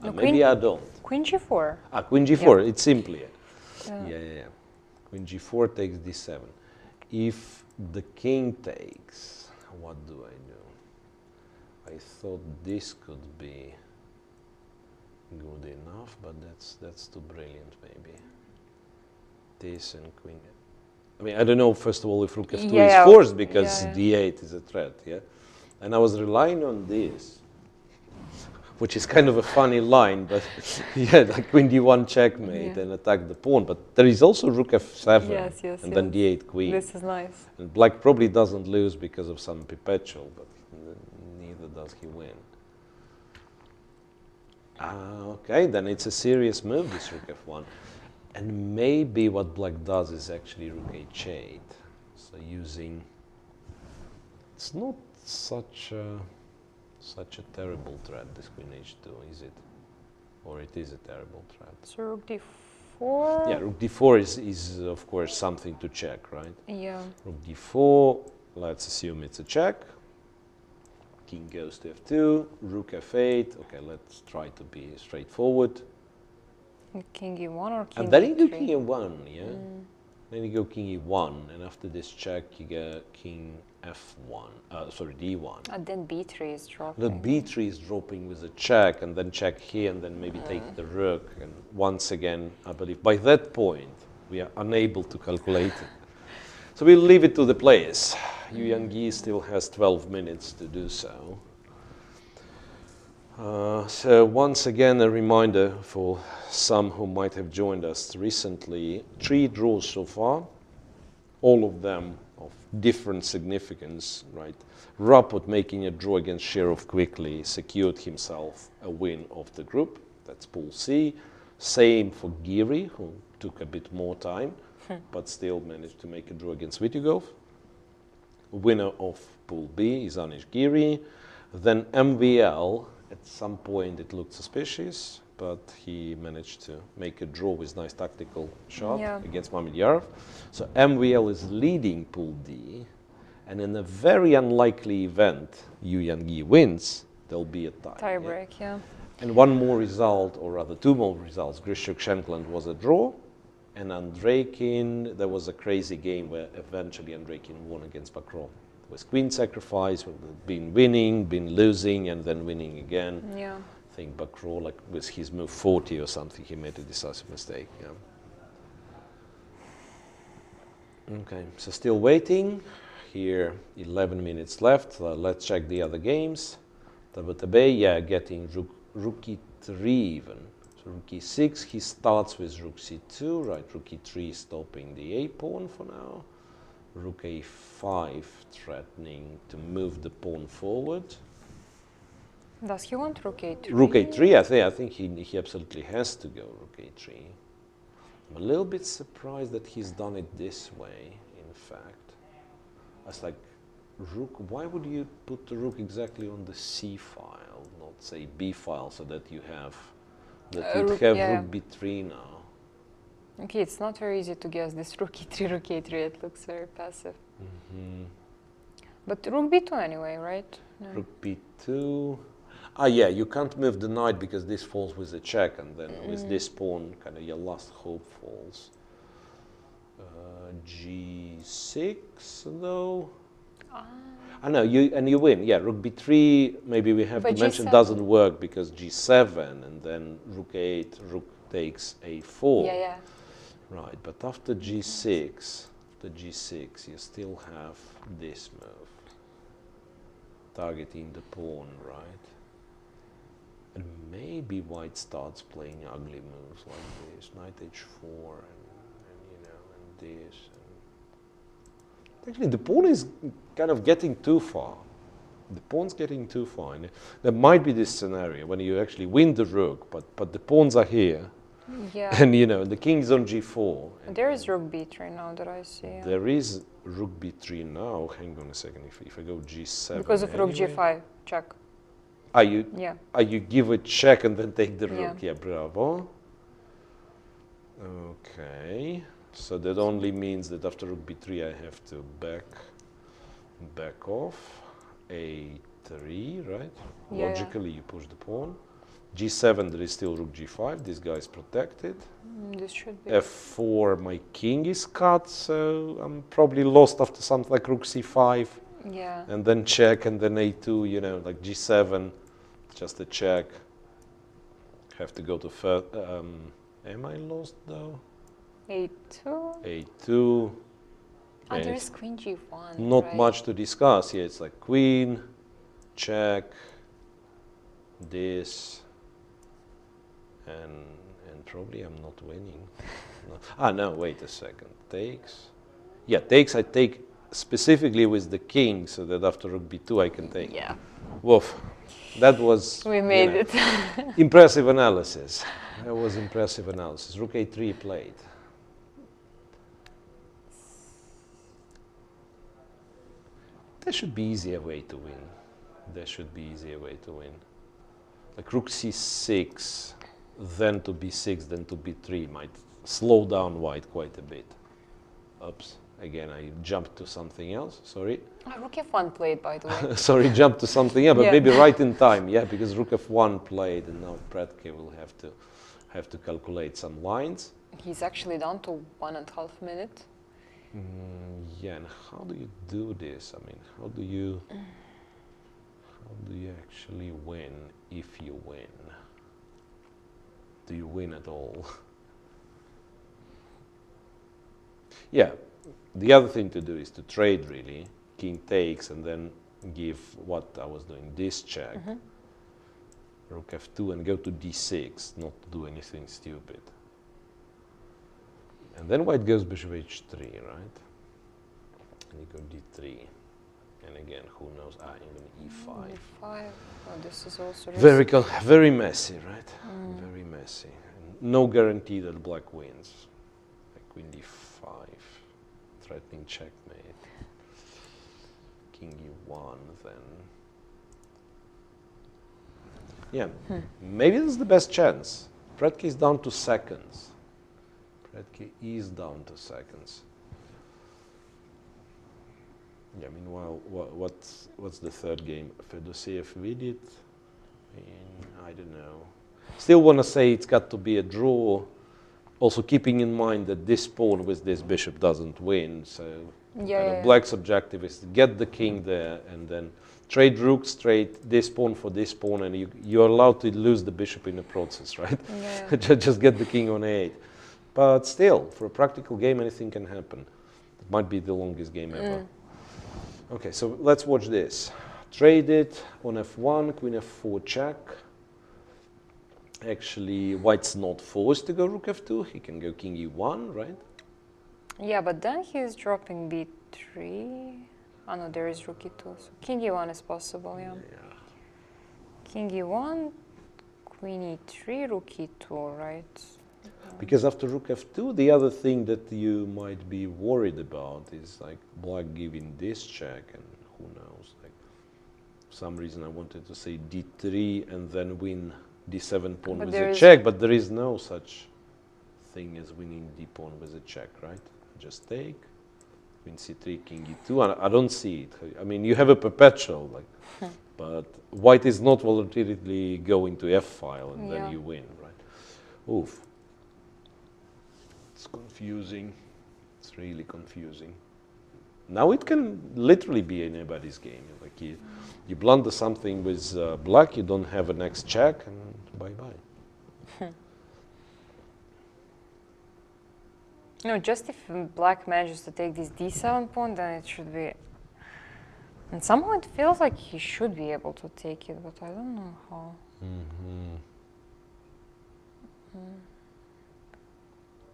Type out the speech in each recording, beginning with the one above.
No, Maybe I don't. Queen G4. Queen G4, Yeah. it's simply. Yeah. Yeah. Queen G4 takes D7. If the king takes, what do I do? I thought this could be good enough, but that's too brilliant, maybe. This and queen. I mean, I don't know, first of all, if rook f2 is forced, because d8 is a threat, yeah? And I was relying on this, which is kind of a funny line, but yeah, like queen d1 checkmate and attack the pawn. But there is also rook f7 and then d8 queen. This is nice. And black probably doesn't lose because of some perpetual, but neither does he win. Okay, then it's a serious move, this rook f1. And maybe what black does is actually rook h8. So using, it's not such a terrible threat, this queen h2, is it? Or it is a terrible threat. So rook d4? Yeah, rook d4 is of course something to check, right? Yeah. Rook d4, let's assume it's a check. King goes to f2, rook f8. Okay, let's try to be straightforward. King e1 or king and then you e3? go king e1, yeah? Then you go king e1, and after this check you get king f1, sorry, d1. And then b3 is dropping. The b3 is dropping with a check, and then check here, and then maybe take the rook. And once again, I believe by that point, we are unable to calculate it. So we'll leave it to the players. Evgenij still has 12 minutes to do so. So once again, a reminder for some who might have joined us recently, 3 draws so far, all of them of different significance, right? Rapot making a draw against Shirov quickly secured himself a win of the group. That's Pool C. Same for Giri, who took a bit more time, but still managed to make a draw against Vityugov. Winner of Pool B is Anish Giri. Then MVL, at some point it looked suspicious, but he managed to make a draw with nice tactical shot against Mamedyarov. So MVL is leading Pool D, and in a very unlikely event Evgenij wins, there'll be a tie. Tie break, yeah. And one more result, or rather 2 more results. Grishuk-Shankland was a draw, and Andreikin, there was a crazy game where eventually Andreikin won against Bakrov. It was queen sacrifice, been winning, been losing, and then winning again. Yeah. I think Bakrov, like with his move 40 or something, he made a decisive mistake. Yeah. Okay, so still waiting. Here, 11 minutes left. Let's check the other games. Tabatabai, yeah, getting rook e3 even. So rook e6, he starts with rook c2, right? Rook e3 stopping the a pawn for now. Rook a5 threatening to move the pawn forward. Does he want rook a3? Rook a3, I think he absolutely has to go rook a3. I'm a little bit surprised that he's done it this way, in fact. I was like, rook, why would you put the rook exactly on the c file, not say b file, so that you have rook b3 now? Okay, it's not very easy to guess this rook e3, rook a3. It looks very passive. But rook b2 anyway, right? No. Rook b2. Yeah, you can't move the knight because this falls with a check, and then with this pawn, kind of your last hope falls. G6 though. I know you win. Yeah, rook b3. Maybe we have to mention doesn't work because g7, and then rook 8, rook takes a4. Yeah. Right, but after g6, you still have this move, targeting the pawn, right? And maybe white starts playing ugly moves like this, knight h4, and this. Actually, the pawn is kind of getting too far. The pawn's getting too far. And there might be this scenario when you actually win the rook, but the pawns are here. Yeah. And the king's on g4. There is rook b3 now that I see. Yeah. There is rook b3 now. Hang on a second. If I go g7. Because of rook g5, check. You give a check and then take the rook. Yeah, bravo. Okay. So that only means that after rook b3 I have to back off. a3, right? Logically you push the pawn. G7, there is still rook G5. This guy is protected. This should be. F4, my king is cut, so I'm probably lost after something like rook C5. Yeah. And then check, and then A2, you know, like G7, just a check. Have to go to first. Am I lost though? A2. A2. Oh, And there's queen G1. not right? much to discuss here. It's like queen, check, this, and probably I'm not winning. No. Ah, no, wait a second. Takes. Yeah, takes. I take specifically with the king, so that after rook B2 I can take. Yeah. Woof. That was. We made it. Impressive analysis. That was impressive analysis. Rook A3 played. There should be easier way to win. There should be easier way to win. Like rook C6, then to B6, then to B3 might slow down white quite a bit. Oops. Again, I jumped to something else. Sorry. Oh, rook F1 played, by the way. Sorry, jumped to something else, but Yeah. maybe right in time. Yeah, because rook F1 played, and now Prats will have to calculate some lines. He's actually down to 1.5 minutes. Yeah, and how do you do this? I mean, how do you actually win if you win? Do you win at all? Yeah, the other thing to do is to trade really. King takes and then give what I was doing, this check. Rook F2 and go to D6, not to do anything stupid. And then white goes bishop H3, right? And you go D3. And again, who knows? Ah, even E5. E5. Oh, this is also Very messy, right? Very messy. And no guarantee that black wins. Like queen D5, threatening checkmate. King E1, then. Yeah, maybe this is the best chance. Prats is down to seconds. Prats is down to seconds. Yeah, meanwhile, what's the third game? FIDE? I don't know. Still want to say it's got to be a draw. Also keeping in mind that this pawn with this bishop doesn't win. So Black's objective is to get the king there and then trade rooks, trade this pawn for this pawn, and you're allowed to lose the bishop in the process, right? Yeah. Just get the king on A8. But still, for a practical game, anything can happen. It might be the longest game ever. Okay, so let's watch this. Trade it on F1, queen F4 check. Actually, white's not forced to go rook F2. He can go king E1, right? Yeah, but then he's dropping B3. Oh no, there is rook E2. So king E1 is possible, yeah. King E1, queen E3, rook E2, right? Because after rook F2, the other thing that you might be worried about is like black giving this check, and who knows, like for some reason I wanted to say D3 and then win D7 pawn with a check, but there is no such thing as winning D pawn with a check, right? Just take, queen C3, king E2, and I don't see it. I mean, you have a perpetual, like, but white is not voluntarily going to F file and then you win, right? Oof. It's confusing. It's really confusing. Now it can literally be anybody's game. Like you blunder something with black, you don't have a next check, and bye-bye. No, just if black manages to take this D7 pawn, then it should be... And somehow it feels like he should be able to take it, but I don't know how.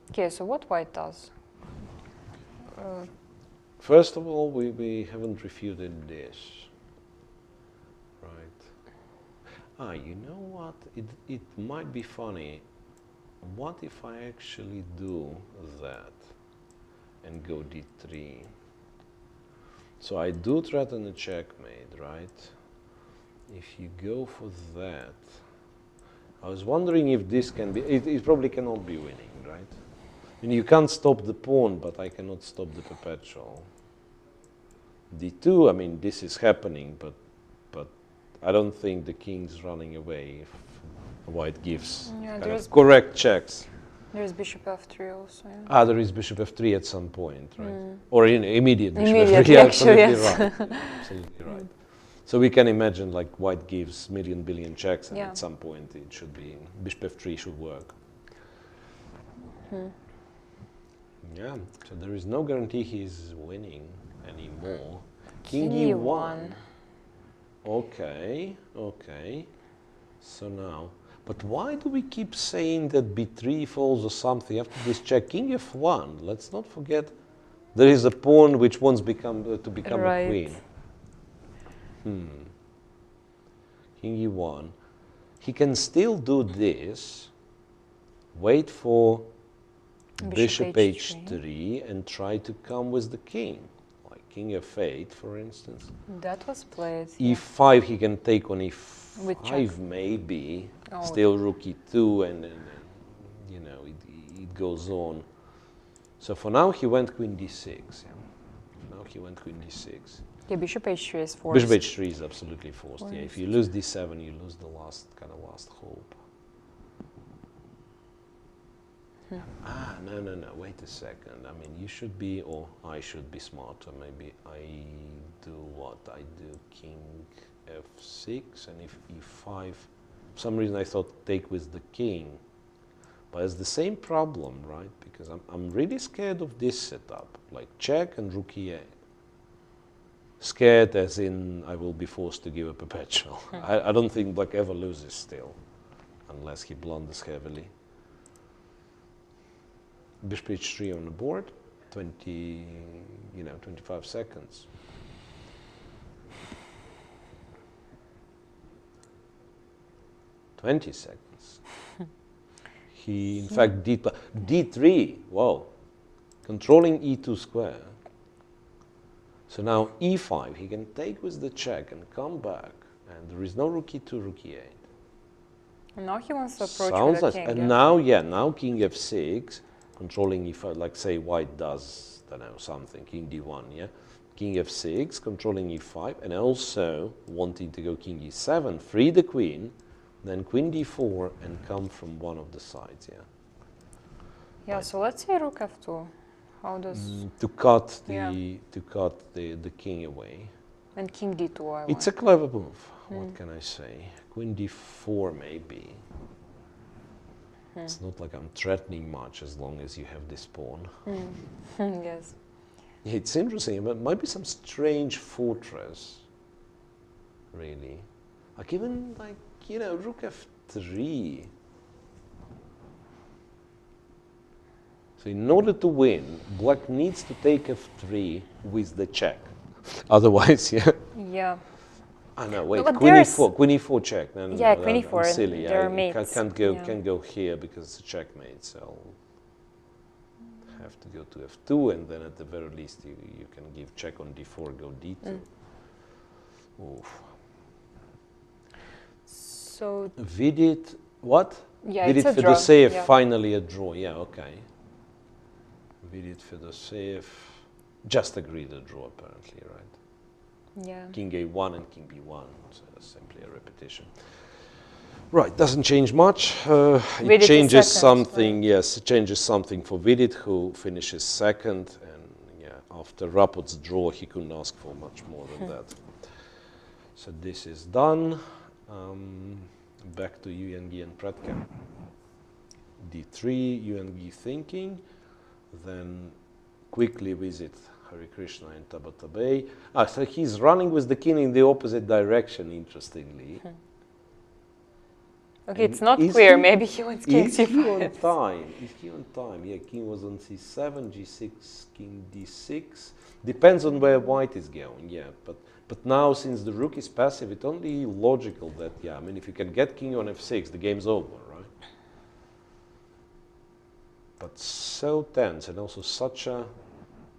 Okay, so what white does? First of all, we haven't refuted this. Right. Ah, you know what? It might be funny. What if I actually do that and go D3? So I do threaten a checkmate, right? If you go for that, I was wondering if this can be, it probably cannot be winning, right? I mean, you can't stop the pawn, but I cannot stop the perpetual. D2, I mean, this is happening, but I don't think the king's running away. white gives Yeah, kind of correct checks. there's bishop f3 also. Yeah. Ah, there is bishop f3 at some point, right? Or in immediate bishop Immediately, f3. Yeah, actually, absolutely yes. right. Absolutely right. So we can imagine like white gives million billion checks, and Yeah. at some point it should be bishop f3 should work. Yeah. So there is no guarantee he's winning anymore. King e1. Okay. Okay. So now. But why do we keep saying that b3 falls or something after this check? King f1. Let's not forget there is a pawn which wants to become a queen. King e1. He can still do this. Wait for bishop h3 and try to come with the king. Like king f8, for instance. That was played. e5 he can take on With e5 maybe. Still rook e2 and you know it goes on. So for now he went queen d6. Yeah. Now he went queen d6. Yeah, bishop h3 is forced. Bishop h3 is absolutely forced. Yeah, if you lose d7, you lose the last hope. Ah, no, wait a second. I mean, you should be, or I should be smarter. Maybe I do what? I do king f6, and if e5, for some reason I thought take with the king. But it's the same problem, right? Because I'm really scared of this setup, like check and rook e8. Scared as in I will be forced to give a perpetual. I don't think black ever loses still, unless he blunders heavily. Bishop h3 on the board, 25 seconds. .20 seconds. He, in fact, d3, wow, controlling e2 square. So now e5, he can take with the check and come back, and there is no rook e2, rook e8. And now he wants to approach Sounds with a nice. king. And now king f6, controlling e5, like say white does, I don't know, something, king d1, yeah? King f6, controlling e5, and also wanting to go king e7, free the queen, then queen d4, and come from one of the sides, yeah? Yeah, right. So let's say rook f2. How does... to cut the king away. And king d2, It's a clever move, what can I say? Queen d4 maybe. It's not like I'm threatening much as long as you have this pawn. Yes. It's interesting, but might be some strange fortress, really. Like even like, you know, rook f3. So in order to win, black needs to take f3 with the check. Otherwise, yeah. Yeah. Ah no, wait, no, queen e4 check. No, yeah, queen e4. I'm silly. They're I mates. can't go here because it's a checkmate. So I'll have to go to f2, and then at the very least you can give check on d4, go d2. Oof. So Vidit what? Yeah, Vidit it's a draw. Fedoseev, Yeah. finally a draw. Yeah, okay. Vidit Fedoseev just agreed a draw apparently, right? Yeah. King a1 and king b1, so that's simply a repetition. Right, doesn't change much. It changes something, right? Yes, it changes something for Vidit, who finishes second, and yeah, after Rapot's draw, he couldn't ask for much more than that. So this is done. Back to Evgenij and Pretka. d3, Evgenij thinking, then quickly visit Hare Krishna and Tabatabai. So he's running with the king in the opposite direction, interestingly. Okay, it's not clear. Maybe he wants king c5. Is he on time? Is he on time? Yeah, king was on c7, g6, king d6. Depends on where white is going, yeah. But now, since the rook is passive, it's only logical that, yeah, I mean, if you can get king on f6, the game's over, right? But so tense, and also such a...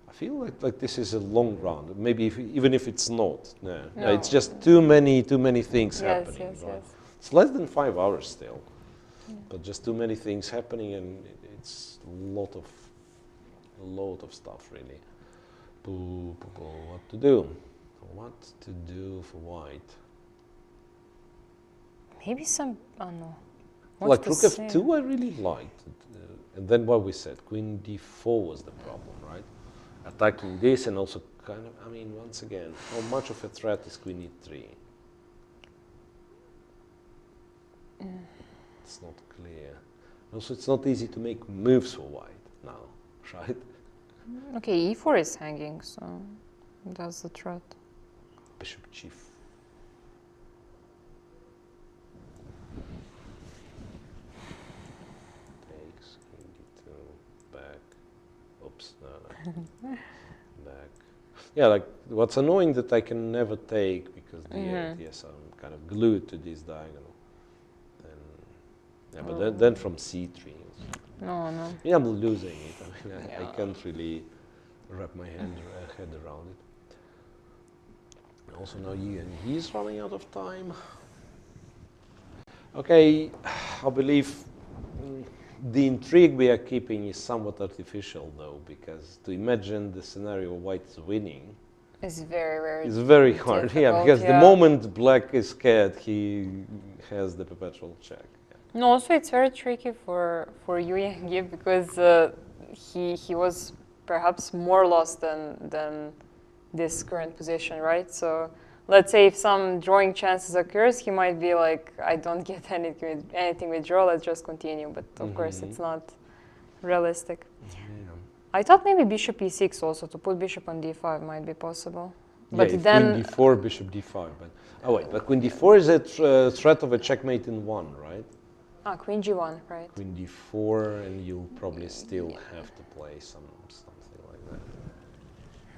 I feel like this is a long round. Maybe even if it's not, no. It's just too many things happening. Yes, right? yes. It's less than 5 hours still, but just too many things happening, and it's a lot of stuff really. What to do? What to do for white? Maybe some. Oh no. What's like the rook same? f2 I really liked. And then what we said, queen d4 was the problem, right? Attacking this and also kind of, I mean, once again, how much of a threat is queen e3? It's not clear. Also, it's not easy to make moves for white now, right? Okay, e4 is hanging, so that's the threat. Bishop g4. Takes, king d2, back. Oops, no. Back. Yeah, like, what's annoying that I can never take because d8, yes, I'm kind of glued to this diagonal. Yeah, but then from c3. No. Yeah, I'm losing it. I mean, I Yeah. can't really wrap my head around it. Also now he's running out of time. Okay, I believe the intrigue we are keeping is somewhat artificial though, because to imagine the scenario white is winning It's very is very hard. Yeah, difficult, because the yeah. moment black is scared, he has the perpetual check. No, also it's very tricky for Evgenij because he was perhaps more lost than this current position, right? So let's say if some drawing chances occurs, he might be like, I don't get anything with draw, let's just continue. But of course, it's not realistic. Yeah. I thought maybe bishop e6 also, to put bishop on d5 might be possible. But yeah, if then queen d4, bishop d5. But oh wait, but queen d4 is a threat of a checkmate in one, right? queen g1, right? Queen d4, and you'll probably still have to play something like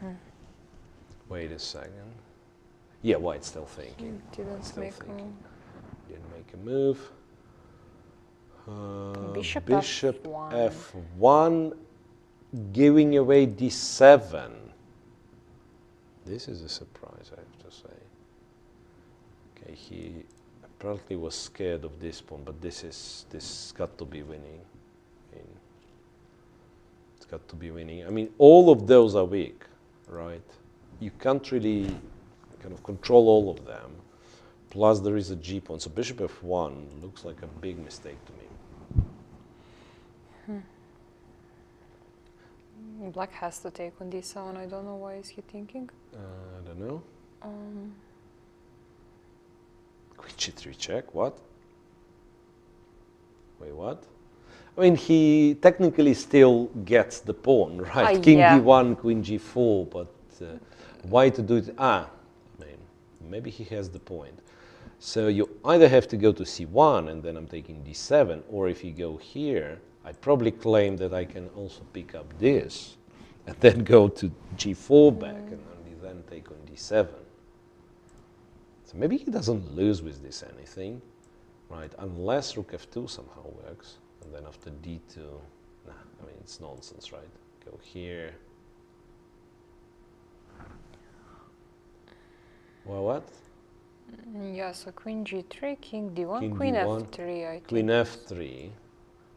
that. Wait a second. Yeah, white's still thinking. Didn't make a move. Didn't make a move. Bishop Bishop f1. f1, giving away d7. This is a surprise, I have to say. Okay, he apparently was scared of this pawn, but this got to be winning. It's got to be winning. I mean, all of those are weak, right? You can't really kind of control all of them. Plus, there is a g pawn. So bishop f1 looks like a big mistake to me. Black has to take on d7. I don't know why is he thinking. I don't know. Queen g3 check. What? Wait, what? I mean, he technically still gets the pawn, right? King yeah. d1, queen g4, but why to do it? I mean, maybe he has the point. So you either have to go to c1, and then I'm taking d7, or if you go here, I probably claim that I can also pick up this, and then go to g4 back, and only then take on d7. So maybe he doesn't lose with this anything, right? Unless rook f2 somehow works. And then after d2, nah, I mean, it's nonsense, right? Go here. Well, what? Yeah, so queen g3, king d1, King queen d1, f3, I think. Queen f3,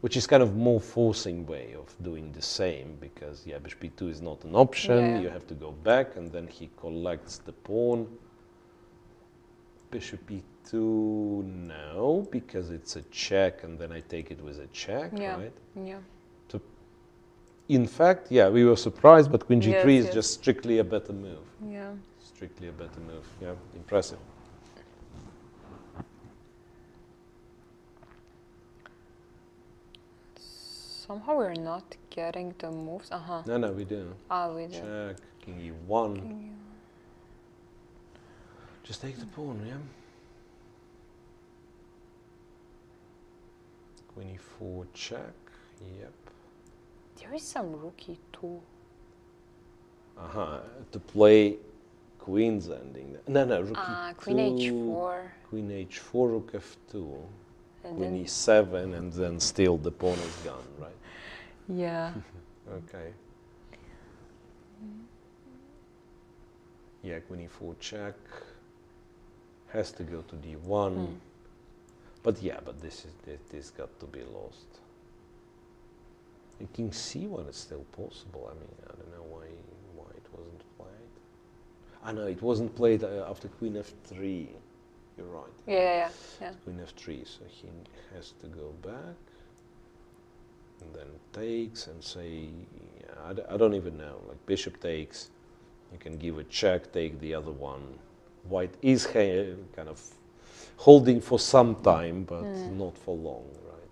which is kind of more forcing way of doing the same, because, yeah, bishop e2 is not an option. Yeah. You have to go back, and then he collects the pawn. Bishop e2, no, because it's a check, and then I take it with a check, right? Yeah. So, in fact, yeah, we were surprised, but queen g3 is Yes. just strictly a better move. Yeah. Strictly a better move, yeah, impressive. Somehow we're not getting the moves. No, we do. We do. Check, king e1. Just take the pawn, yeah? Queen e4 check, yep. There is some rook e2. To play queen's ending. No, rook e2. Queen h4. Queen h4, rook f2. And Queen then, e7, and then still the pawn is gone, right? yeah. Okay. Yeah, queen e4 check. Has to go to d1. But yeah, but this got to be lost. And king c1 is still possible. I mean, I don't know why it wasn't played. I know it wasn't played after queen f3. You're right. Yeah. Queen f3, so he has to go back. And then takes and say, I don't even know, like bishop takes. You can give a check, take the other one. White is kind of holding for some time, but not for long, right?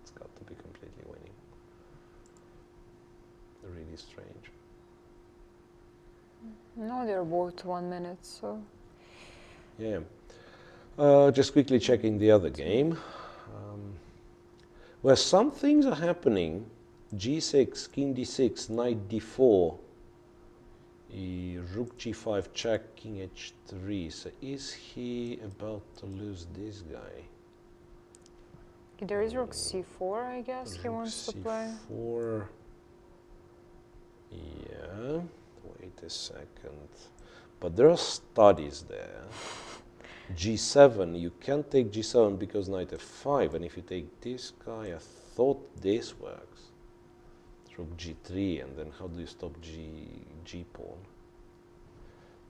It's got to be completely winning. Really strange. No, they're both 1 minute, so. Yeah. Just quickly checking the other game. Where some things are happening, g6, king d6, knight d4, rook g5, check, king h3. So is he about to lose this guy? There is rook c4, I guess he wants to play. c4. Yeah. Wait a second. But there are studies there. g7, you can't take g7 because knight f5, and if you take this guy, I thought this works. Rook g3, and then how do you stop g pawn?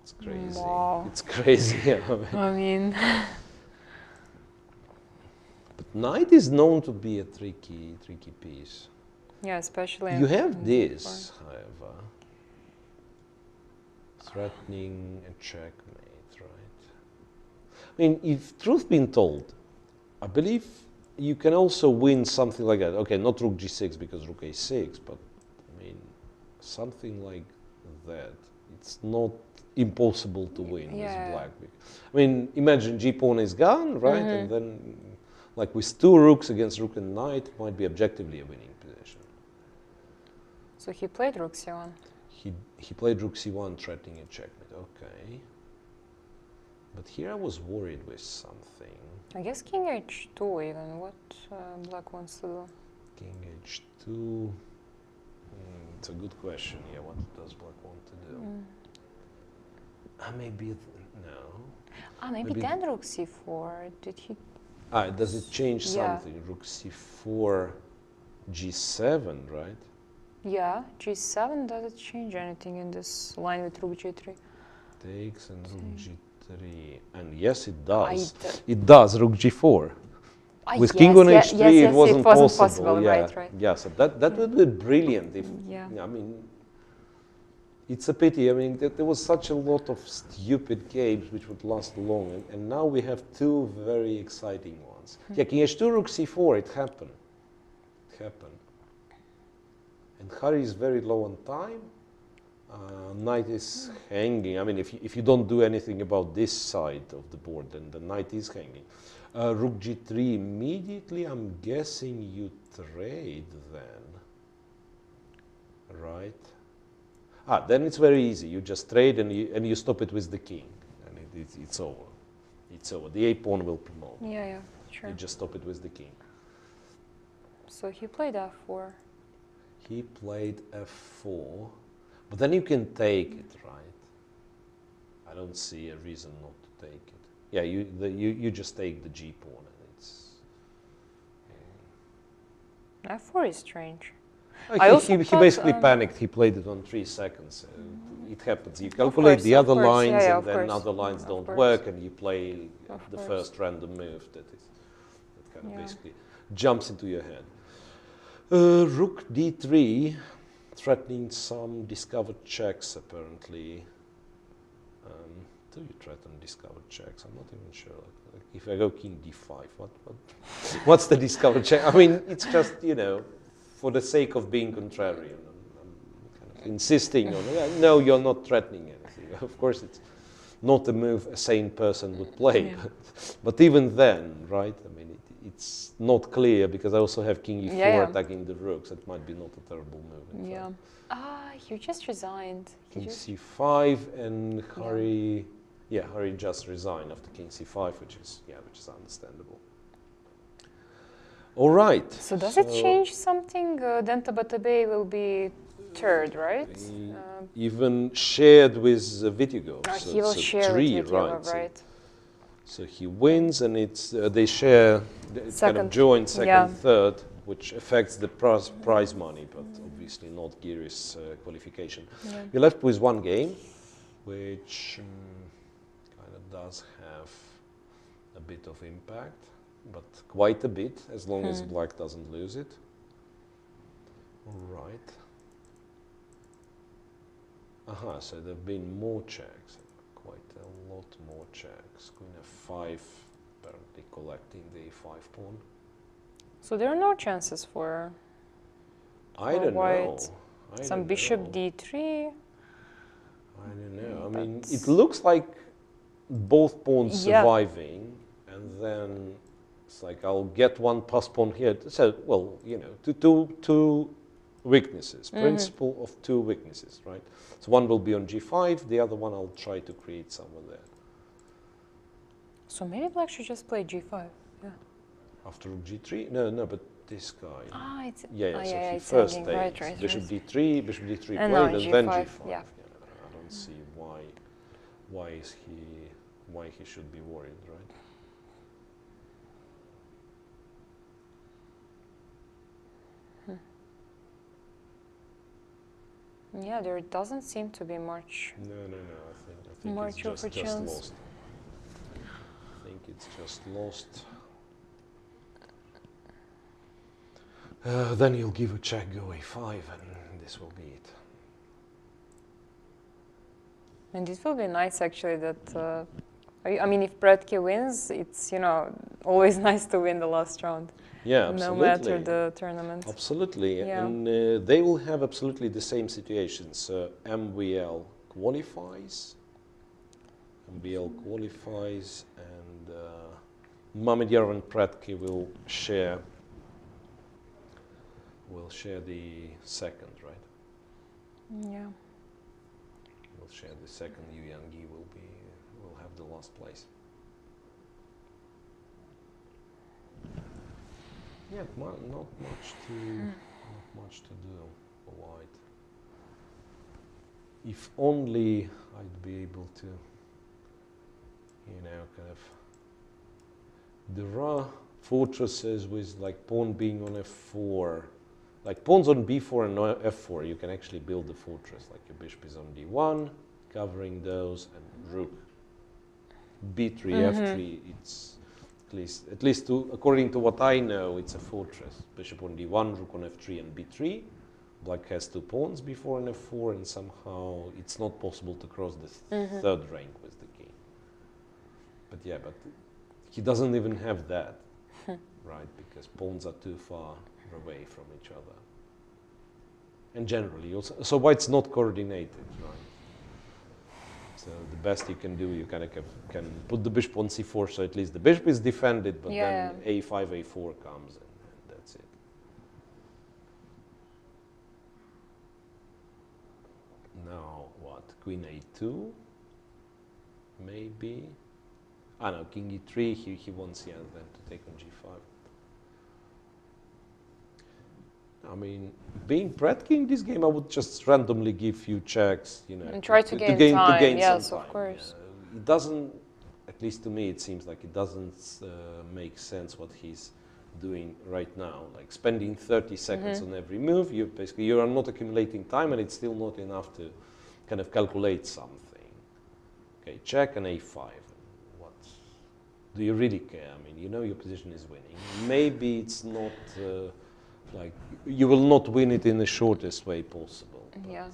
It's crazy. Wow. It's crazy. I mean, but knight is known to be a tricky piece. yeah, especially. You have this, however, threatening a checkmate, right? I mean, if truth being told, I believe you can also win something like that. Okay, not rook g6 because rook a6, but I mean, something like that. It's not impossible to win with black. I mean, imagine g pawn is gone, right? And then, like with two rooks against rook and knight, it might be objectively a winning position. So he played rook c1. He played rook c1, threatening a checkmate. Okay. But here I was worried with something. I guess king h2 even. What black wants to do? King h2. It's a good question. Yeah, what does black want to do? Maybe no. Maybe then rook c4. Did he? Does it change something? Rook c4, g7, right? Yeah, g7. Does it change anything in this line with rook g3? Takes and rook g3, and yes, it does. It does. Rook g4. With king on h3, it wasn't possible. Yeah, right. Yeah, so that would be brilliant. If I mean, it's a pity. I mean, there was such a lot of stupid games which would last long, and now we have two very exciting ones. Yeah, king h2, rook c4. It happened. It happened. And Harry is very low on time. Knight is hanging. I mean, if you don't do anything about this side of the board, then the knight is hanging. Rook g3 immediately. I'm guessing you trade then, right? Then it's very easy. You just trade and you stop it with the king, and it's over. It's over. The a pawn will promote. Yeah, sure. You just stop it with the king. So he played f4. He played f4, but then you can take it, right? I don't see a reason not to take it. Yeah, you just take the g pawn, and it's. f4 is strange. He basically panicked. He played it on 3 seconds. It happens. You calculate the other lines, and then other lines don't work, and you play the first random move that kind of basically jumps into your head. Rook d3, threatening some discovered checks apparently. Do you threaten discovered checks? I'm not even sure. Like if I go king d5, what's the discovered check? I mean, it's just, for the sake of being contrarian. I'm kind of insisting on, no, you're not threatening anything. Of course, it's not a move a sane person would play. Yeah. But even then, right, I mean, it's not clear because I also have king e4 attacking the rooks. It might be not a terrible move. Yeah. You just resigned. King c5 and Harry... Yeah, Harry just resigned after king c5, which is understandable. All right. So does it change something? Then Tabatabai will be third, right? Even shared with Vitigo. He will share with Vitigo, right? So he wins, and it's they share, kind of joint second, third, which affects the prize money, but obviously not Giri's qualification. Yeah. You're left with one game, which kind of does have a bit of impact, but quite a bit, as long as black doesn't lose it. All right. Aha, so there have been more checks, quite a lot more checks. Queen f5, apparently collecting the a5 pawn. So there are no chances for I don't know. Some bishop d3. I don't know. I mean, it looks like both pawns surviving, and then it's like I'll get one pass pawn here. So, well, you know, two weaknesses, principle of two weaknesses, right? So one will be on g5, the other one I'll try to create somewhere there. So maybe black should just play g5, yeah. After g3? No, but this guy. Ah, it's... so yeah, he it's first ending. takes Right, bishop right. d3, bishop d3 played, no, and then g5, g5. yeah. I don't see why he should be worried, right? Yeah, there doesn't seem to be much. No. I think much it's of a just chance. lost. I think it's just lost. Then he'll give a check, go a5, and this will be it. And it will be nice, actually, that... I mean, if Prudke wins, it's, you know, always nice to win the last round. Yeah, absolutely. No matter the tournament. Absolutely, Yeah. and they will have absolutely the same situations. MVL qualifies, and Mamedyarov and Prudke will share the second, right? Yeah. We'll share the second. Evgenij will have the last place. Yeah, not much to do for white. If only I'd be able to, you know, kind of. There are fortresses with like pawn being on f4, like pawns on b4 and f4. You can actually build the fortress. Like your bishop is on d1, covering those, and rook b3, f3. It's at least according to what I know, it's a fortress. Bishop on d1, rook on f3 and b3. Black has two pawns, b4 and f4, and somehow it's not possible to cross the third rank with the king. But yeah, but he doesn't even have that, right? Because pawns are too far away from each other. And generally, also, so white's not coordinated, right? So the best you can do, you kind of can put the bishop on c4, so at least the bishop is defended, but then a5, a4 comes, and that's it. Now what? Queen a2, maybe. Ah no, king e3. He wants then to take on g5. I mean, being Prudke in this game, I would just randomly give few checks, you know, and try to gain time. To gain yes, some time. Of course. It doesn't, at least to me, it seems like it doesn't make sense what he's doing right now. Like spending 30 seconds on every move, you are not accumulating time, and it's still not enough to kind of calculate something. Okay, check and a5. What do you really care? I mean, you know your position is winning. Maybe it's not. Like, you will not win it in the shortest way possible. Yeah.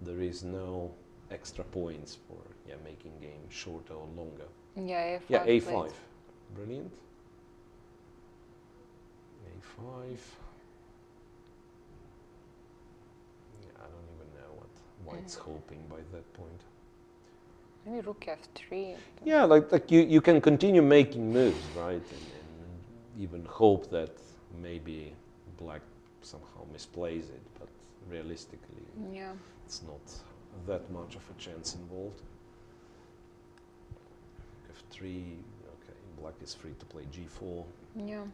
There is no extra points for making game shorter or longer. Yeah, a5. Yeah, a5. Brilliant. a5. Yeah, I don't even know what white's hoping by that point. Maybe rook f3. Yeah, like you can continue making moves, right? And even hope that maybe black somehow misplays it, but realistically, it's not that much of a chance involved. f3, okay, black is free to play g4. Yeah.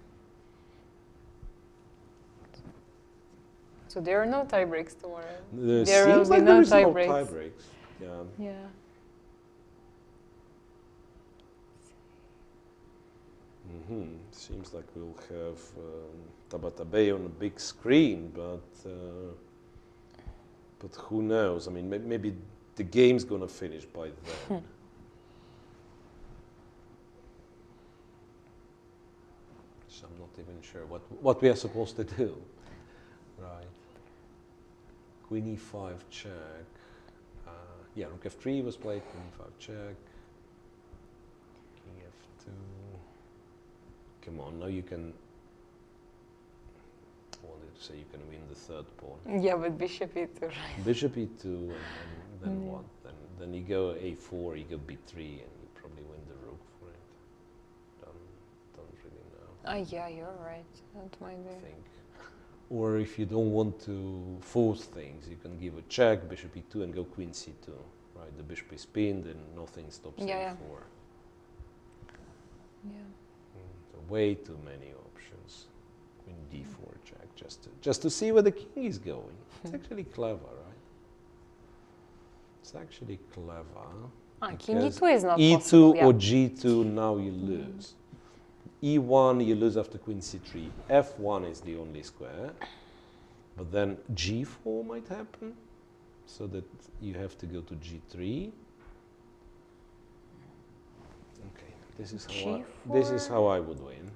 So there are no tie breaks tomorrow. There will be no tie breaks. Yeah. Yeah. Seems like we'll have Tabatabe on a big screen, but who knows? I mean, maybe the game's gonna finish by then. even sure what we are supposed to do. Right. Queen e5 check. Yeah, rook f3 was played, queen e5 check. King f2. Come on, now you can... I wanted to say you can win the third pawn. Yeah, but bishop e2, right? Bishop e2, and then what? Then you go a4, you go b3, and you probably win the rook for it. Don't really know. Yeah, you're right. That might be. I think. Or if you don't want to force things, you can give a check, bishop e2, and go queen c2. Right, the bishop is pinned, and nothing stops a4. Yeah. So way too many options. Queen d4 check, just to see where the king is going. It's actually clever, right? It's actually clever. King e2 is not e2 possible, or g2, now you lose. e1, you lose after queen c3. f1 is the only square. But then g4 might happen, so that you have to go to g3. Okay, this is how I would win.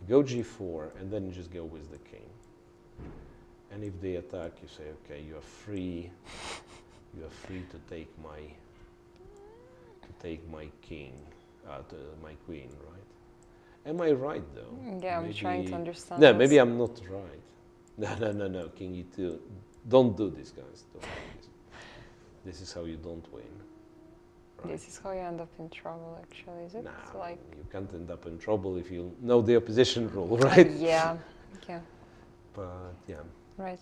You go g4, and then you just go with the king. And if they attack, you say, okay, you are free. You are free to take my king, my queen, right? Am I right though? Yeah, I'm trying to understand. Yeah, maybe I'm not right. No, king e2. Don't do this, guys. Don't do this. This is how you don't win. Right? This is how you end up in trouble, actually, is it? Nah, Like you can't end up in trouble if you know the opposition rule, right? Yeah. But yeah. Right.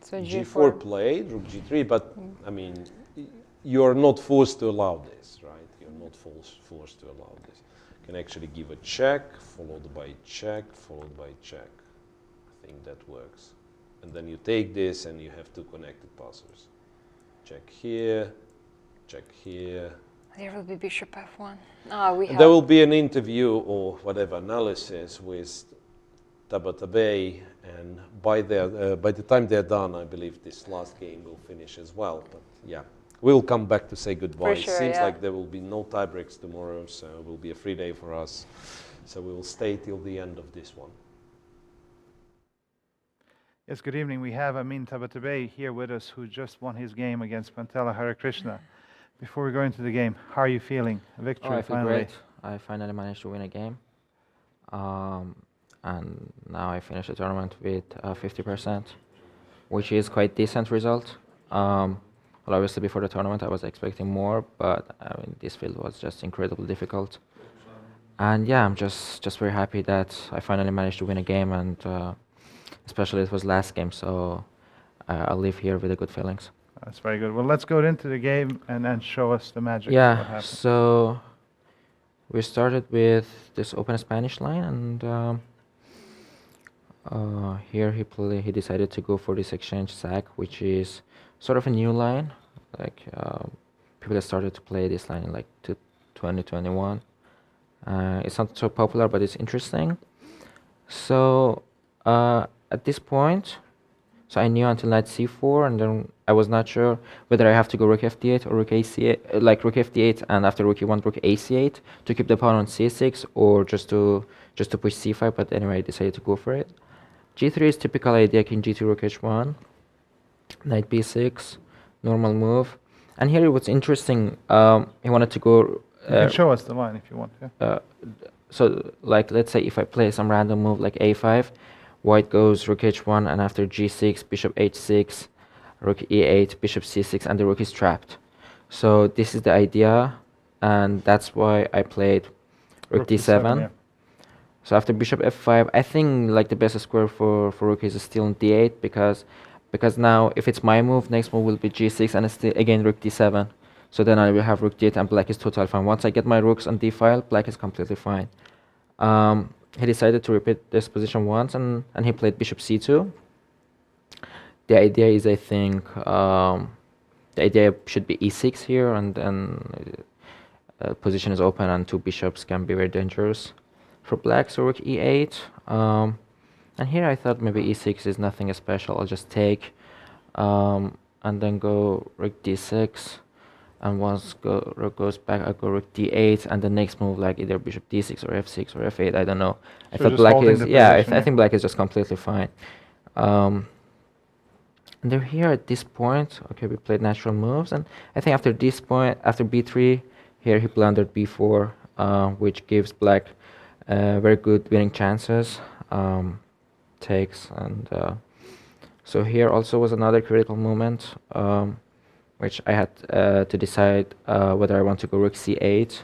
So g4 played, rook g3, but I mean, you're not forced to allow this, right? You're not forced to allow this. You can actually give a check, followed by check, followed by check. I think that works. And then you take this and you have two connected passers. Check here, check here. There will be bishop f1. There will be an interview or whatever analysis with Tabatabai, and by the time they're done, I believe this last game will finish as well. But yeah, we'll come back to say goodbye. For sure, It seems yeah. like there will be no tie breaks tomorrow, so it will be a free day for us. So we will stay till the end of this one. Yes, good evening. We have Amin Tabatabai here with us, who just won his game against Pantela Harikrishna. Before we go into the game, how are you feeling? A victory, I feel finally. great. I finally managed to win a game. And now I finished the tournament with 50%, which is quite decent result. Well, obviously before the tournament I was expecting more, but I mean this field was just incredibly difficult. And yeah, I'm just very happy that I finally managed to win a game, and especially it was last game, so I'll leave here with the good feelings. That's very good. Well, let's go into the game and then show us the magic. What Yeah, happened. so we started with this open Spanish line, and here he decided to go for this exchange sack, which is sort of a new line. Like people that started to play this line in like 2021. It's not so popular, but it's interesting. So at this point, so I knew until knight c4, and then I was not sure whether I have to go rook f8 or rook ac8, like rook f8 and after rook e1 rook ac8 to keep the pawn on c6, or just to push c5. But anyway, I decided to go for it. g3 is typical idea: king g2 rook h1, knight b6, normal move. And here it was interesting. He wanted to go. You can show us the line if you want. Yeah. So like let's say if I play some random move like a5, white goes rook h1, and after g6 bishop h6, rook e8, bishop c6, and the rook is trapped. So this is the idea, and that's why I played rook d7. Yeah. So after bishop f5, I think like the best square for rook is still on d8, because now if it's my move, next move will be g6, and it's still again rook d7. So then I will have rook d8, and black is totally fine. Once I get my rooks on d file, black is completely fine. He decided to repeat this position once, and he played bishop c2. The idea is, I think, the idea should be e6 here, and then position is open, and two bishops can be very dangerous for black. So rook e8. And here I thought maybe e6 is nothing special. I'll just take, and then go rook d6. And once rook goes back, I go rook d8, and the next move like either bishop d6 or f6 or f8. I don't know. I So thought just black holding is the yeah. position, I yeah. think black is just completely fine. And they're here at this point. Okay, we played natural moves, and I think after this point, after b3, here he blundered b4, which gives black very good winning chances. Takes and so here also was another critical moment, which I had to decide whether I want to go rook c8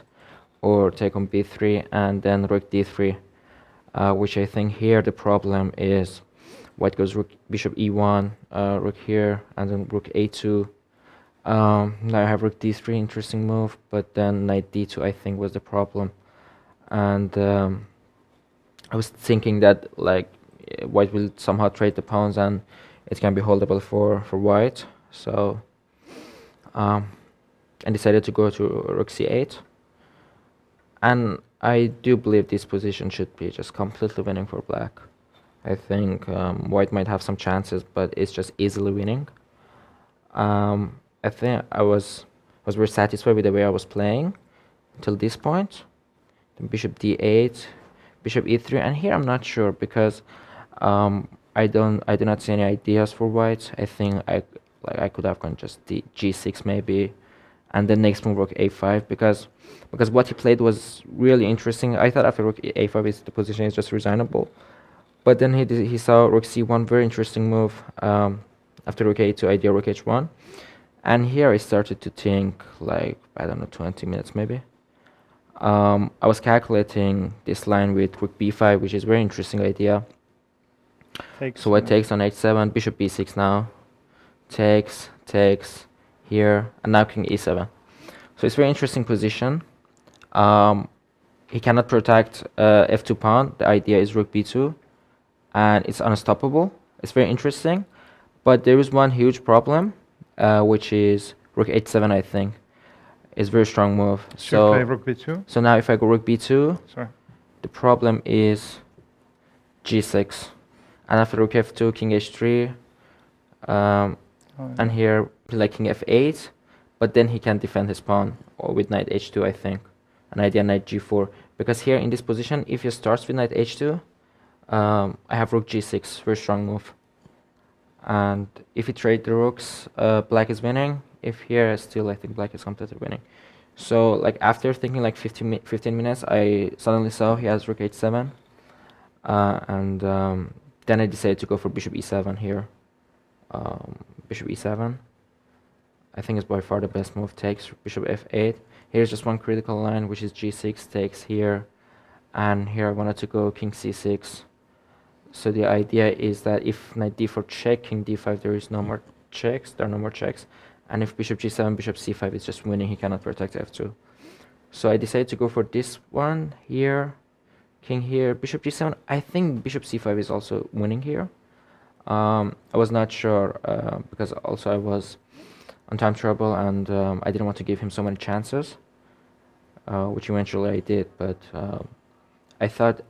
or take on b3 and then rook d3, which I think here the problem is white goes rook bishop e1, rook here, and then rook a2. Now I have rook d3, interesting move, but then knight d2 I think was the problem, and I was thinking that like white will somehow trade the pawns and it can be holdable for white. So I decided to go to rook c8, and I do believe this position should be just completely winning for black. I think white might have some chances, but it's just easily winning. I think I was very satisfied with the way I was playing until this point. Then bishop d8, bishop e3, and here I'm not sure because I do not see any ideas for white. I think I could have gone just g6 maybe, and then next move rook a5 because what he played was really interesting. I thought after rook a5 the position is just resignable, but then he saw rook c1, very interesting move. After rook a2, idea rook h1, and here I started to think like I don't know 20 minutes maybe. I was calculating this line with rook b5, which is a very interesting idea. So white takes on h7, bishop b6 now, takes here, and now king e7. So it's a very interesting position. He cannot protect f2 pawn. The idea is rook b2, and it's unstoppable. It's very interesting, but there is one huge problem, which is rook h7. I think is a very strong move. So play rook b2. So now if I go rook b2, sorry, the problem is g6. And after rook f2, king h3, and here like king f8, but then he can defend his pawn or with knight h2, I think, an idea knight g4, because here in this position, if he starts with knight h2, I have rook g6, very strong move, and if he trade the rooks, black is winning. If here still, I think black is completely winning. So like after thinking like 15 minutes, I suddenly saw he has rook h7, and then I decided to go for bishop e7 here. Bishop e7, I think is by far the best move. Takes bishop f8. Here's just one critical line, which is g6 takes here, and here I wanted to go king c6. So the idea is that if knight d4 check, king d5, there is no more checks. There are no more checks, and if bishop g7, bishop c5 is just winning. He cannot protect f2. So I decided to go for this one here. King here, bishop g7. I think bishop c5 is also winning here. I was not sure because also I was on time trouble and I didn't want to give him so many chances, which eventually I did. But I thought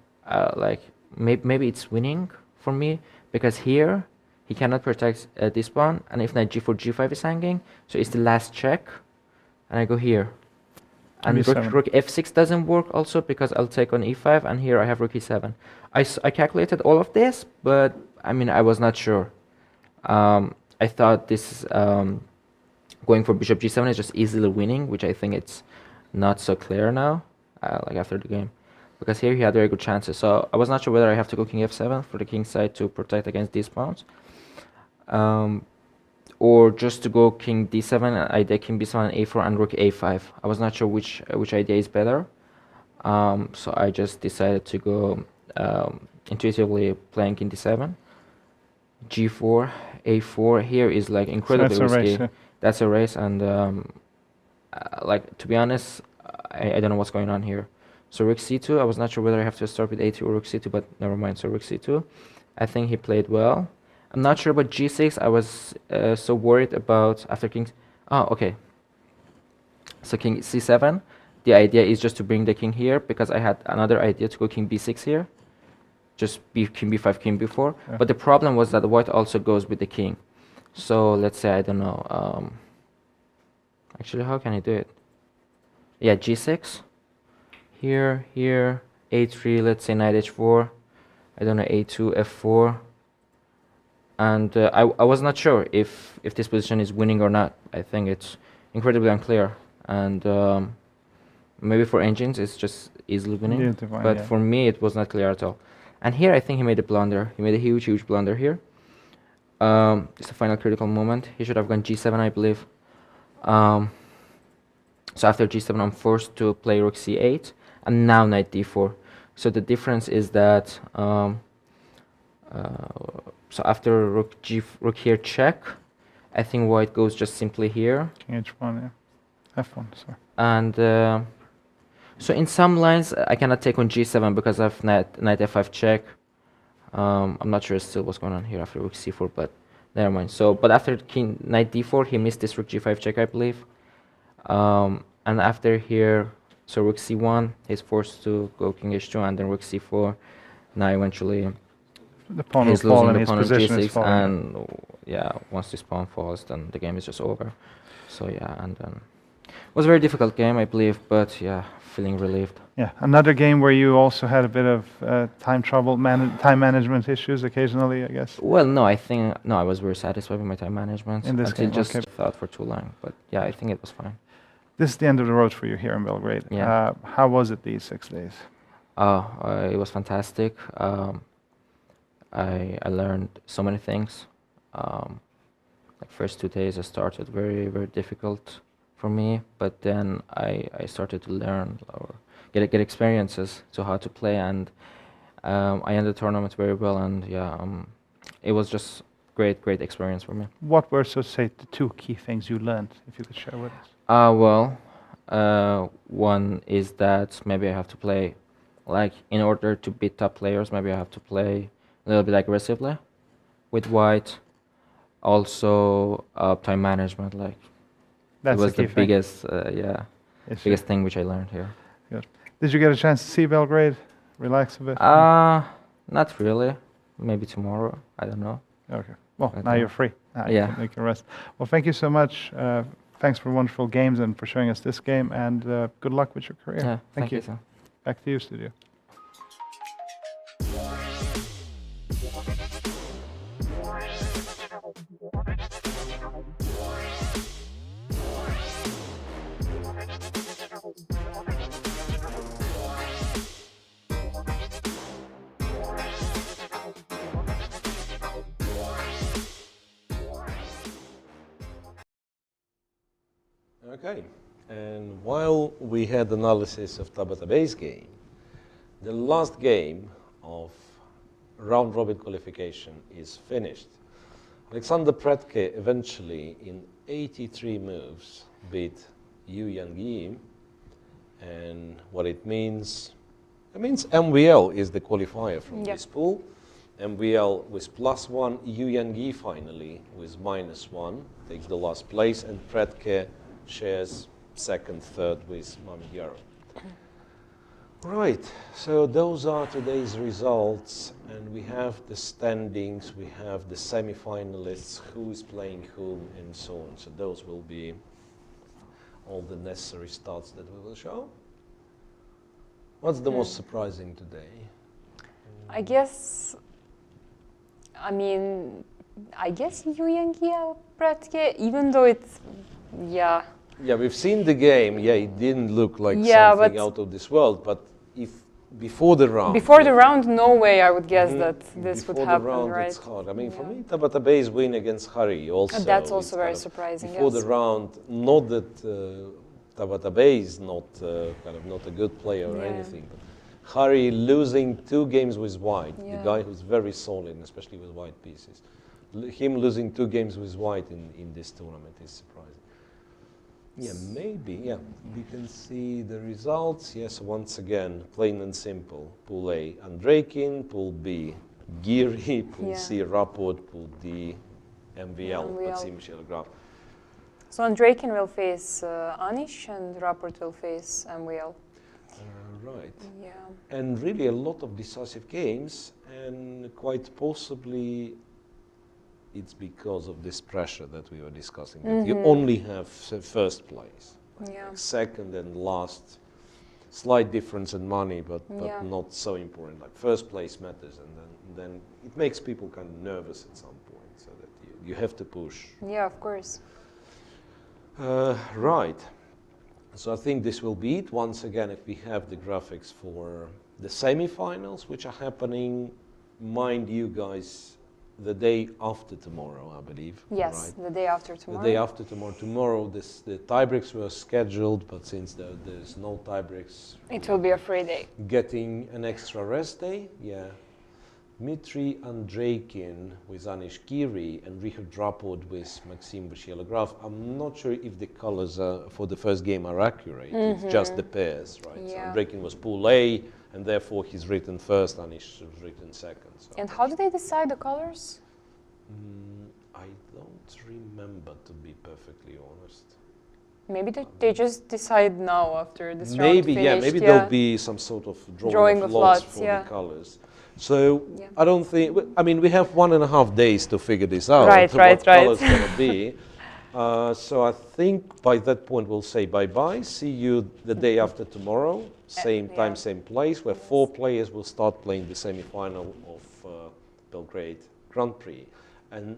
like maybe it's winning for me because here he cannot protect this pawn, and if knight g4, g5 is hanging, so it's the last check, and I go here. And rook f6 doesn't work also because I'll take on e5, and here I have rook e7. I calculated all of this, but I mean, I was not sure. I thought this going for bishop g7 is just easily winning, which I think it's not so clear now, like after the game. Because here he had very good chances. So I was not sure whether I have to go king f7 for the king side to protect against these pawns. Or just to go king d7, idea king b7 and a4 and rook a5. I was not sure which idea is better. So I just decided to go intuitively playing king d7. g4, a4 here is like incredibly risky. Race, yeah. That's a race, and like to be honest, I don't know what's going on here. So rook c2, I was not sure whether I have to start with a2 or rook c2, but never mind. So rook c2, I think he played well. I'm not sure about g6. I was so worried about after king. Oh, okay. So king c7. The idea is just to bring the king here because I had another idea to go king b6 here. Just king b5, king b4. Yeah. But the problem was that the white also goes with the king. So let's say, I don't know, Actually, how can he do it? Yeah, g6. Here, here, a3, let's say knight h4. I don't know, a2, f4. And I was not sure if this position is winning or not. I think it's incredibly unclear. And maybe for engines it's just easily winning. Yeah, divine, but yeah. for me it was not clear at all. And here I think he made a blunder. He made a huge, huge blunder here. It's the final critical moment. He should have gone g7, I believe. So after g7 I'm forced to play rook c8 and now knight d4. So the difference is that so after rook here check, I think white goes just simply here. King h1, yeah. f1, sorry. And so in some lines I cannot take on g7 because of knight f5 check. I'm not sure still what's going on here after rook c4, but never mind. So, but after king knight d4, he missed this rook g5 check, I believe. And after here, so rook c1, he's forced to go king h2 and then rook c4. Now eventually The pawn will he's fall losing and the his pawn on position is g6, falling. and yeah, once this pawn falls, then the game is just over. So yeah, and then it was a very difficult game, I believe, but yeah, feeling relieved. Yeah, another game where you also had a bit of time trouble, time management issues occasionally, I guess. Well, no, I think no, I was very satisfied with my time management. In this until game, just okay. thought for too long, but yeah, I think it was fine. This is the end of the road for you here in Belgrade. Yeah. How was it these 6 days? It was fantastic. I learned so many things. Like first 2 days I started very, very difficult for me, but then I started to learn or get experiences to how to play, and I ended the tournament very well, and yeah, it was just great experience for me. What were, so to say, the 2 key things you learned, if you could share with us? Well, one is that maybe I have to play, like in order to beat top players, maybe I have to play a little bit aggressively with white. Also, time management, like That's it was the the key thing. biggest, Yes, biggest thing which I learned here. Good. Did you get a chance to see Belgrade? Relax a bit? Not really. Maybe tomorrow. I don't know. Okay. Well, I now don't- you're free. Now Yeah. you can rest. Well, thank you so much. Thanks for wonderful games and for showing us this game, and good luck with your career. Yeah. Thank you. Sir. Back to you, studio. Okay, and while we had analysis of Tabata Bay's game, the last game of round-robin qualification is finished. Alexander Predke eventually, in 83 moves, beat Evgenij, and what it means MVL is the qualifier from this pool. MVL with +1, Evgenij finally with -1 takes the last place, and Predke shares second, third with Mamidjaro. Right, so those are today's results, and we have the standings, we have the semi-finalists, who is playing whom, and so on. So those will be all the necessary stats that we will show. What's the most surprising today? I guess Evgenij Predke, even though it's, yeah. Yeah, we've seen the game. Yeah, it didn't look like Yeah, something but out of this world, but if before the round... Before the round, no way I would guess that this would before happen, the round, right? it's hard. I mean, for Yeah. me, Tabata Bay's win against Hari also. That's it's also very kind of surprising, Before yes. the round, not that Tabata Bay is not not a good player or Yeah. anything, but Hari losing 2 games with white, the Yeah. guy who's very solid, especially with white pieces. Him losing 2 games with white in this tournament is surprising. Yeah, maybe, yeah. We can see the results. Yes, once again, plain and simple. Pool A, Andreikin. Pool B, Giri. Pool Yeah. C, Rapport. Pool D, MVL. MVL. Let's see Michel Graf. So Andreikin will face Anish and Rapport will face MVL. Right. Yeah. And really a lot of decisive games, and quite possibly it's because of this pressure that we were discussing. That you only have first place, Yeah. second and last, slight difference in money, but Yeah. not so important. Like first place matters, and then it makes people kind of nervous at some point, so that you have to push. Yeah, of course. Right. So I think this will be it. Once again, if we have the graphics for the semi-finals, which are happening, mind you guys, the day after tomorrow, I believe. Yes, right? the day after tomorrow. The day after tomorrow. Tomorrow, the tie-breaks were scheduled, but since there's no tie-breaks, It will be a free day. getting an extra rest day. Yeah. Dmitry Andreikin with Anish Giri and Richard Rapod with Maxim Vachielograph. I'm not sure if the colors for the first game are accurate. It's just the pairs, right? Yeah. So Andreikin was pool A, and therefore he's written first, Anish was written second. So And how do they decide the colors? I don't remember, to be perfectly honest. Maybe they just decide now after this round Maybe, finished. yeah, maybe there'll be some sort of drawing of lots for yeah. the colors. So Yeah. I don't think, I mean, we have 1.5 days to figure this out. Right, what right. color's going to be. So I think by that point we'll say bye-bye. See you the day after tomorrow. Same time, yeah. same place, where 4 players will start playing the semi-final of Belgrade Grand Prix. And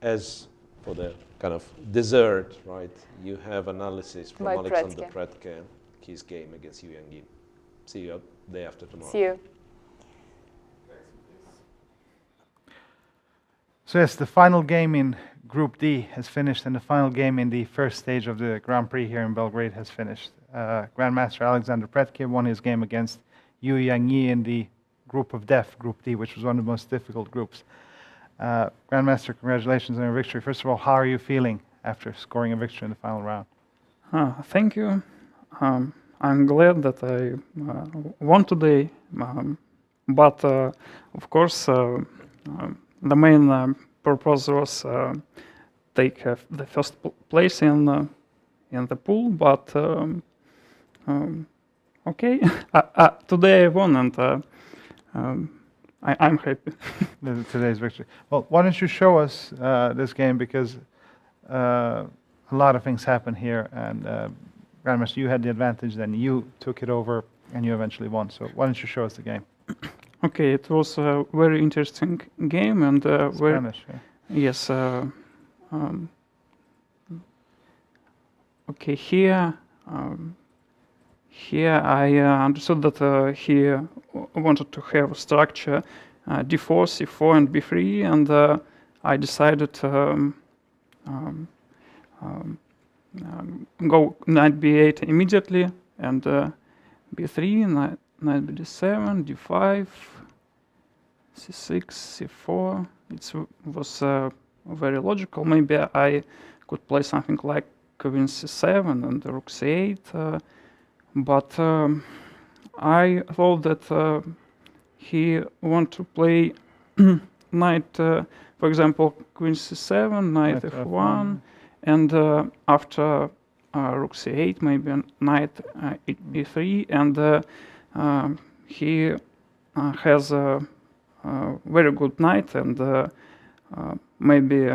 as for the kind of dessert, right, you have analysis from By Alexander Pretke. Pretke, his game against Evgenij. See you day after tomorrow. See you. So yes, the final game in Group D has finished, and the final game in the first stage of the Grand Prix here in Belgrade has finished. Grandmaster Alexander Pretke won his game against Evgenij in the Group of Death, Group D, which was one of the most difficult groups. Grandmaster, congratulations on your victory. First of all, how are you feeling after scoring a victory in the final round? Thank you. I'm glad that I won today, but of course the main purpose was take the first place in the pool. But okay, today I won, and I'm happy. Today's victory. Well, why don't you show us this game, because a lot of things happen here, and Grandmaster, you had the advantage, then you took it over, and you eventually won. So why don't you show us the game? Okay, it was a very interesting game, and Spanish, yeah. yes. Okay, here I understood that he wanted to have structure d4, c4, and b3, and I decided go knight b8 immediately, and b3, knight b7, d5, c6, c4. It was very logical. Maybe I could play something like queen c7 and rook c8, but I thought that he want to play knight, for example, queen c7, knight f1, and after rook c8, maybe knight e3, and he has a very good knight, and maybe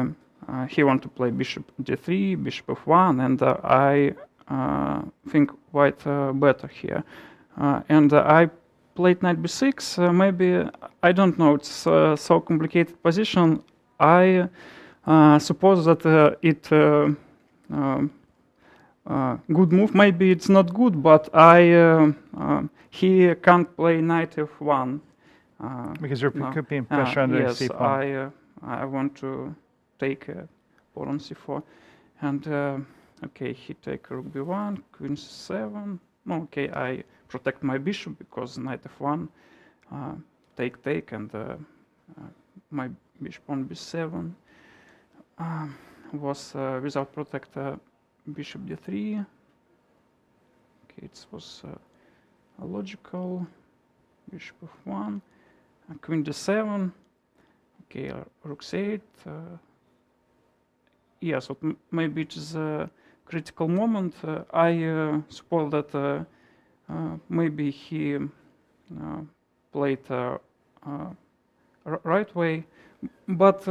he want to play bishop d3, bishop f1, and I think white better here, and I played knight b6. Maybe I don't know. It's so complicated position. I suppose that it good move. Maybe it's not good, but he can't play knight f1 because you're being pressure under yes, c4. I want to take pawn on c4, and okay, he take rook b1, queen c7. No, okay, I protect my bishop because knight f1, take, and my bishop on b7 was without protector, bishop d3. Okay, it was logical. Bishop f1, queen d7. Okay, rook c8. Yes, maybe it is a critical moment. I suppose that maybe he played right way, but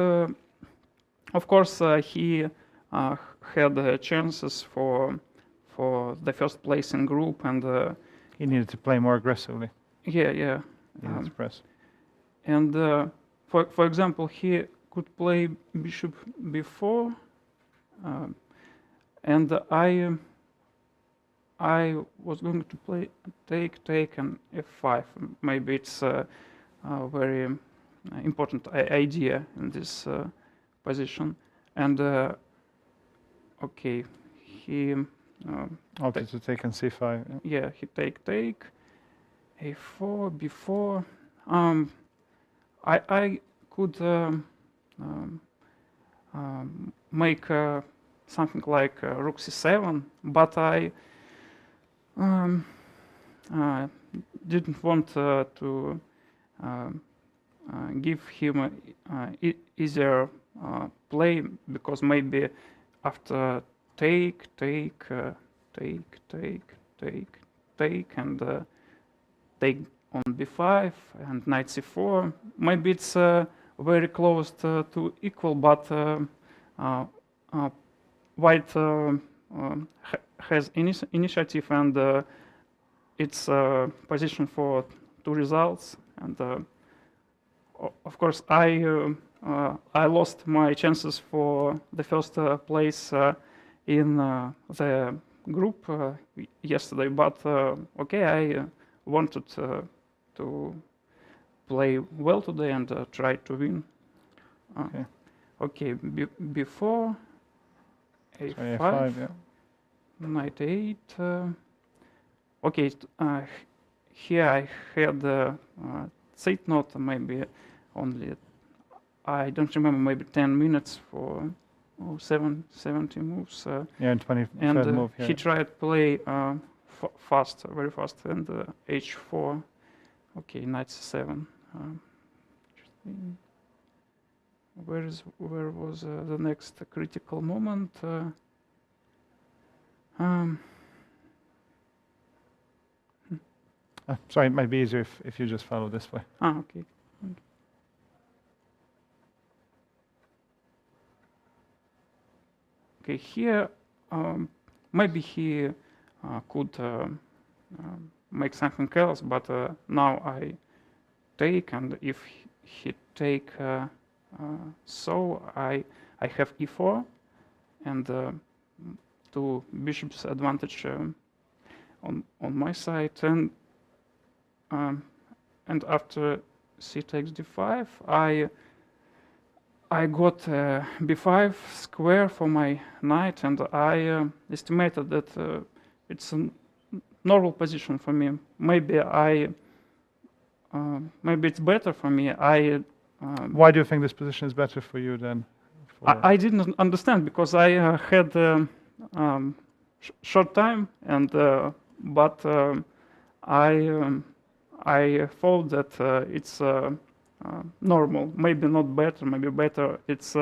of course, he had chances for the first place in group, and He needed to play more aggressively. yeah. He needed to press. And for example, he could play bishop b4, and I was going to play take, and f5. Maybe it's a very important idea in this position. And okay, he Opted to take on c5. yeah, he take a4 b4. I could make something like rook c7, but I didn't want to give him easier play, because maybe after take, and take on b5 and knight c4, maybe it's very close to equal, but white has initiative, and it's position for two results. And of course, I lost my chances for the first place in the group yesterday. But okay, I wanted to play well today and try to win. Okay, before a5, yeah. knight 8. Okay, here I had set note, maybe only, I don't remember, maybe 10 minutes for 70 moves. Yeah, and 23rd And move here. he tried to play fast, very fast, and h4. Okay, knight c7. Where was the next critical moment? Sorry, it might be easier if you just follow this way. Okay. Okay, here maybe he could make something else, but now I take, and if he take so I have e4, and two bishops advantage on my side, and after c takes d5, I got b5 square for my knight, and I estimated that it's a normal position for me. Maybe maybe it's better for me. Why do you think this position is better for you than? I didn't understand, because I had short time, and but I thought that it's normal. Maybe not better. Maybe better. It's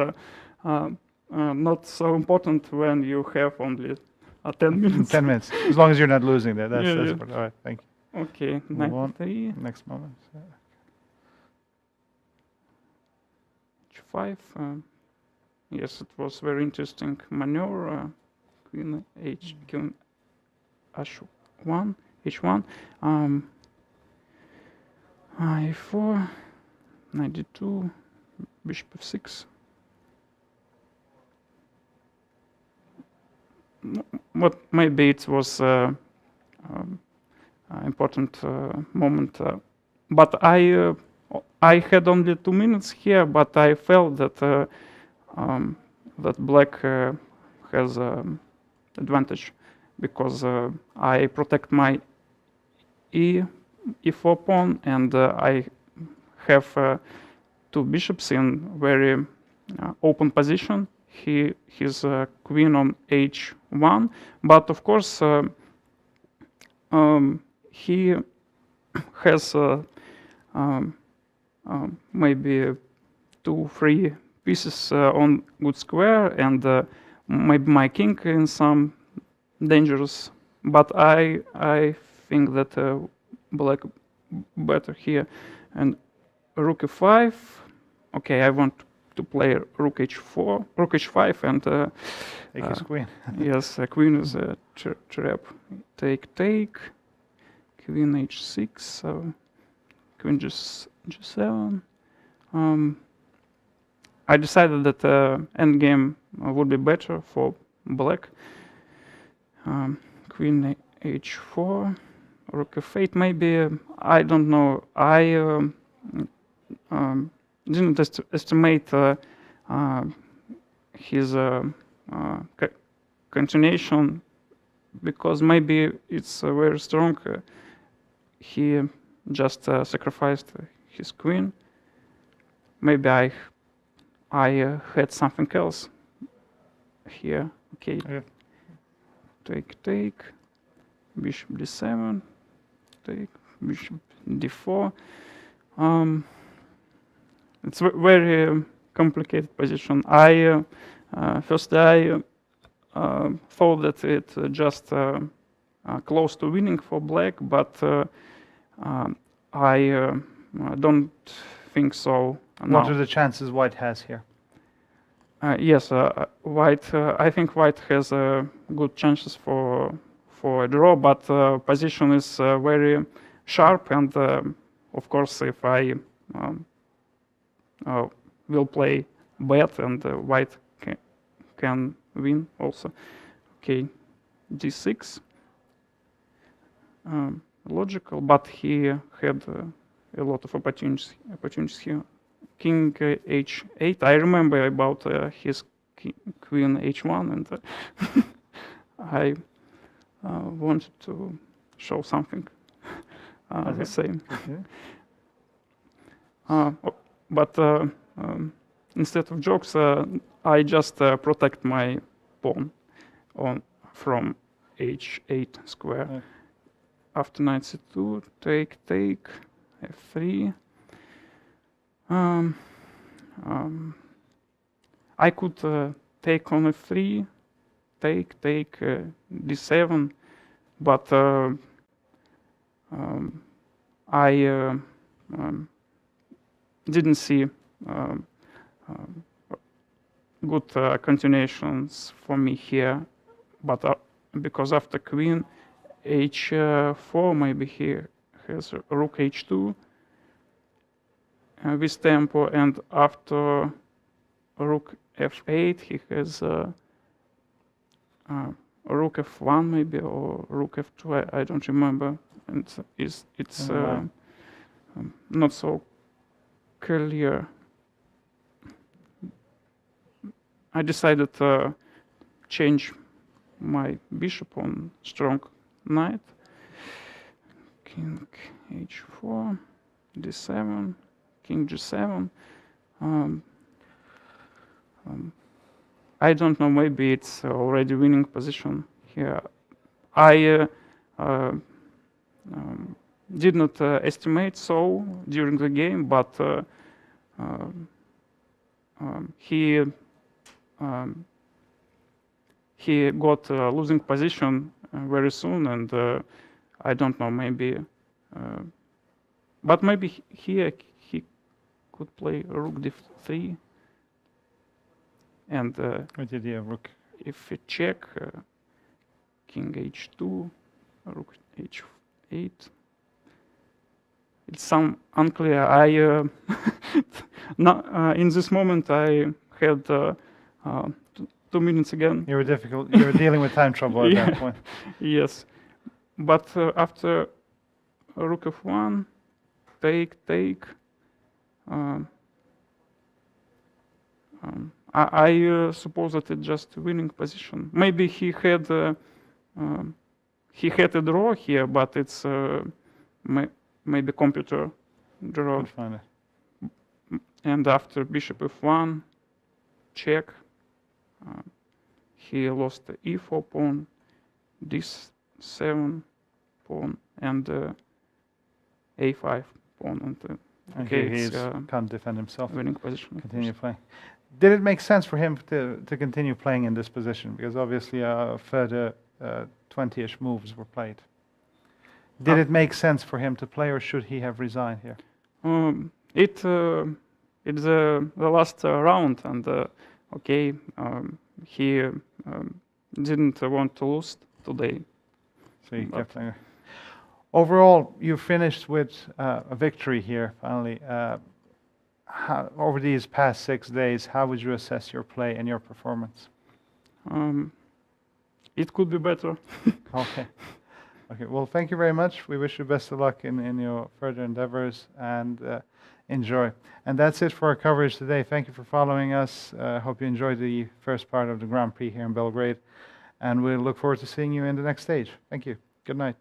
not so important when you have only 10 minutes. 10 minutes, as long as you're not losing there. That's Yeah. important. All right, thank you. Okay, Move on. knight 3, Next moment. h5. Yes, it was very interesting maneuver. Queen queen h1, h1. a4, knight d2, bishop f6. But maybe it was important moment. But I had only 2 minutes here, but I felt that that black has advantage, because I protect my e4 pawn, and I have two bishops in very open position. His queen on h1, but of course he has maybe 2-3 pieces on good square, and maybe my king in some dangerous. But I think that black better here, and rook e5. Okay, I want to play rook h4, rook h5, and Take his queen. yes, queen is a trap. Take, queen h6, queen g7. I decided that endgame would be better for black. Queen h4, rook f8. Maybe I don't know. I didn't estimate his continuation because maybe it's very strong. He just sacrificed his queen. Maybe I had something else here. Okay. Take, bishop d7, take, bishop d4. It's very complicated position. First I thought that it just close to winning for black, but I don't think so. What are the chances white has here? Yes, white. I think white has good chances for a draw, but position is very sharp, and of course, if I will play bet, and white can win also. Okay, d6. Logical, but he had a lot of opportunities here. King h8. I remember about his queen h1, and I wanted to show something the same. But instead of jokes, I just protect my pawn from h8 square. Okay. After knight c2, take, f3. I could take on f3, take d7, but I didn't see good continuations for me here. But because after queen h4, maybe he has rook h2 with tempo, and after rook f8 he has rook f1 maybe, or rook f2. I don't remember, and it's not so clear. I decided to change my bishop on strong knight. King h4, d7, king g7. I don't know, maybe it's already winning position here. I did not estimate so during the game, but he got a losing position very soon, and I don't know, maybe, but maybe here he could play rook d3, and What idea, rook? if we check, king h2, rook h8. It's some unclear. I in this moment I had 2 minutes again. You were dealing with time trouble at that point. Yes, but after rook f1, take. I suppose that it's just a winning position. Maybe he had a draw here, but it's maybe computer draw. Find it. And after bishop f1, check. He lost the e4 pawn, d7 pawn, and a5 pawn. And Okay, he can't defend himself. winning position. Continue playing. Did it make sense for him to continue playing in this position? Because obviously further 20-ish moves were played. Did it make sense for him to play, or should he have resigned here? It it's the last round, and okay, he didn't want to lose today. So you But- kept playing. Overall, you finished with a victory here, finally. Over these past 6 days, how would you assess your play and your performance? It could be better. Okay. Okay, well, thank you very much. We wish you best of luck in your further endeavors, and enjoy. And that's it for our coverage today. Thank you for following us. Hope you enjoyed the first part of the Grand Prix here in Belgrade, and we'll look forward to seeing you in the next stage. Thank you. Good night.